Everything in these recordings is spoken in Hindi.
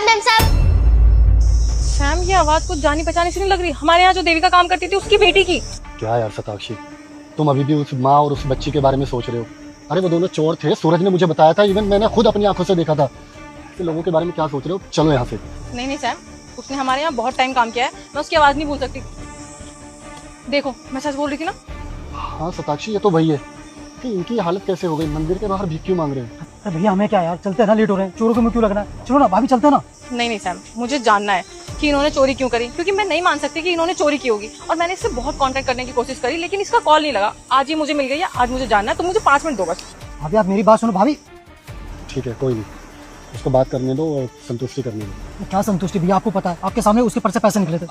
मैम साहब। सैम, ये आवाज कुछ जानी पहचानी सी नहीं लग रही? हमारे यहाँ जो देवी का काम करती थी उसकी बेटी की। क्या यार सताक्षी, तुम अभी भी उस माँ और उस बच्ची के बारे में सोच रहे हो? अरे वो दोनों चोर थे, सूरज ने मुझे बताया था, इवन मैंने खुद अपनी आंखों से देखा था। ऐसे लोगों के बारे में क्या सोच रहे हो? चलो यहाँ से। नहीं नहीं सैम, उसने हमारे यहाँ बहुत टाइम काम किया है, मैं उसकी आवाज नहीं भूल सकती। देखो, मैं सच बोल रही थी ना। हाँ सताक्षी, ये तो वही है कि इनकी हालत कैसे हो गई, मंदिर के बाहर भीख क्यों मांग रहे हैं? अरे भैया हमें क्या यार, चलते हैं ना, लेट हो रहे हैं, चोरों को मुंह क्यों लगना है? चलो ना भाभी, चलते हैं ना। नहीं नहीं सैम, मुझे जानना है कि इन्होंने चोरी क्यों करी, क्योंकि मैं नहीं मान सकती कि इन्होंने चोरी की होगी। और मैंने इससे बहुत कांटेक्ट करने की कोशिश करी, लेकिन इसका कॉल नहीं लगा। आज ही मुझे मिल गई है, आज मुझे जानना है, तो मुझे 5 मिनट दो बस। भाभी आप मेरी बात सुनो भाभी। ठीक है, कोई नहीं, उसको बात करने दो और संतुष्टि करने दो। क्या संतुष्टि भैया, आपको पता है आपके सामने उसके पर्स से पैसे निकले थे।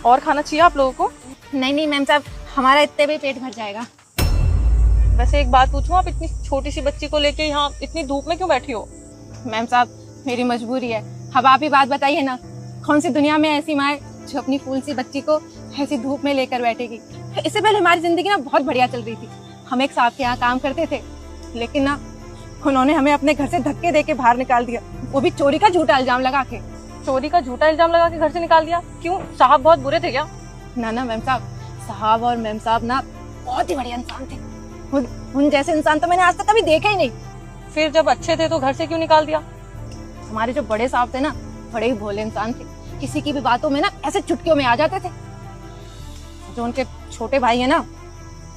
और खाना चाहिए आप लोगों को? नहीं नहीं मैम साहब, हमारा इतने में पेट भर जाएगा। वैसे एक बात पूछूं, आप इतनी छोटी सी बच्ची को लेके यहाँ इतनी धूप में क्यों बैठी हो? मैम साहब, मेरी मजबूरी है। अब आप ही बात बताइए ना, कौन सी दुनिया में ऐसी माँ है जो अपनी फूल सी बच्ची को ऐसी धूप में लेकर बैठेगी? इससे पहले हमारी जिंदगी ना बहुत बढ़िया चल रही थी। हम एक साहब के यहाँ काम करते थे, लेकिन ना उन्होंने हमें अपने घर से धक्के दे के बाहर निकाल दिया, वो भी चोरी का झूठा इल्जाम लगा के। चोरी का झूठा इल्जाम लगा के घर से निकाल दिया? क्यों, साहब बहुत बुरे थे क्या? ना ना मैम साहब, साहब और मैम साहब ना बहुत ही बढ़िया इंसान थे। उन जैसे इंसान तो मैंने आज तक कभी देखे ही नहीं। फिर जब अच्छे थे तो घर से क्यों निकाल दिया? हमारे जो बड़े साहब थे ना, बड़े ही भोले इंसान थे, किसी की भी बातों में ना ऐसे चुटकियों में आ जाते थे। जो उनके छोटे भाई है ना,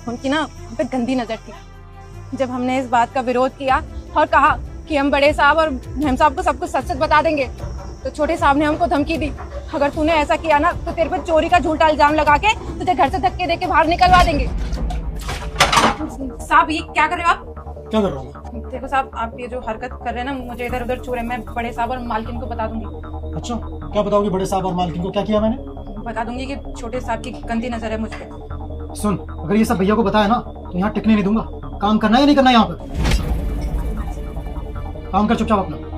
उनकी ना हम पे गंदी नजर थी। जब हमने इस बात का विरोध किया और कहा कि हम बड़े साहब और मैम साहब को सब कुछ सच सच बता देंगे, तो छोटे साहब ने हमको धमकी दी, अगर तूने ऐसा किया ना तो तेरे पे चोरी का झूठा इल्जाम लगा के तुझे घर से धक्के दे के बाहर निकलवा देंगे। साहब, ये क्या कर रहे हो आप? क्या कर रहा हूँ? देखो साहब, आप ये जो हरकत कर रहे हैं ना, मुझे इधर उधर छू रहे हैं। मैं बड़े साहब और मालकिन को बता दूंगी। अच्छा, क्या बताओगे बड़े साहब और मालकिन को क्या किया मैंने? बता दूंगी कि छोटे साहब की गंदी नजर है मुझ पे। सुन, अगर ये सब भैया को बताया ना तो यहाँ टिकने नहीं दूंगा। काम करना है या नहीं करना यहाँ पर? काम कर चुपचाप अपना।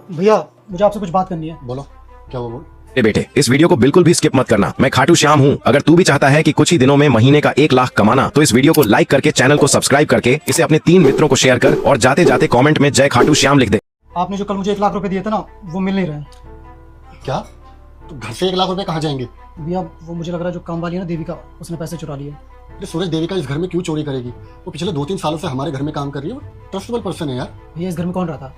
भैया मुझे आपसे कुछ बात करनी है। बोलो, क्या वो बोल? अरे बेटे, इस वीडियो को बिल्कुल भी स्किप मत करना। मैं खाटू श्याम हूँ। अगर तू भी चाहता है कि कुछ ही दिनों में महीने का 1 लाख कमाना, तो इस वीडियो को लाइक करके चैनल को सब्सक्राइब करके इसे अपने 3 मित्रों को शेयर कर और जाते जाते कमेंट में जय खाटू श्याम लिख दे। आपने जो कल मुझे 1 लाख रुपए दिए थे ना, वो मिल नहीं रहे हैं। क्या? तो घर से 1 लाख रुपए कहाँ जाएंगे? भैया वो मुझे लग रहा है जो काम वाली है ना देवी का, उसने पैसे चुरा लिए। अरे सूरज देवी का इस घर में क्यों चोरी करेगी? वो पिछले 2-3 सालों से हमारे घर में काम कर रही है, वो ट्रस्टेबल पर्सन है यार। भैया इस घर में कौन रहा था?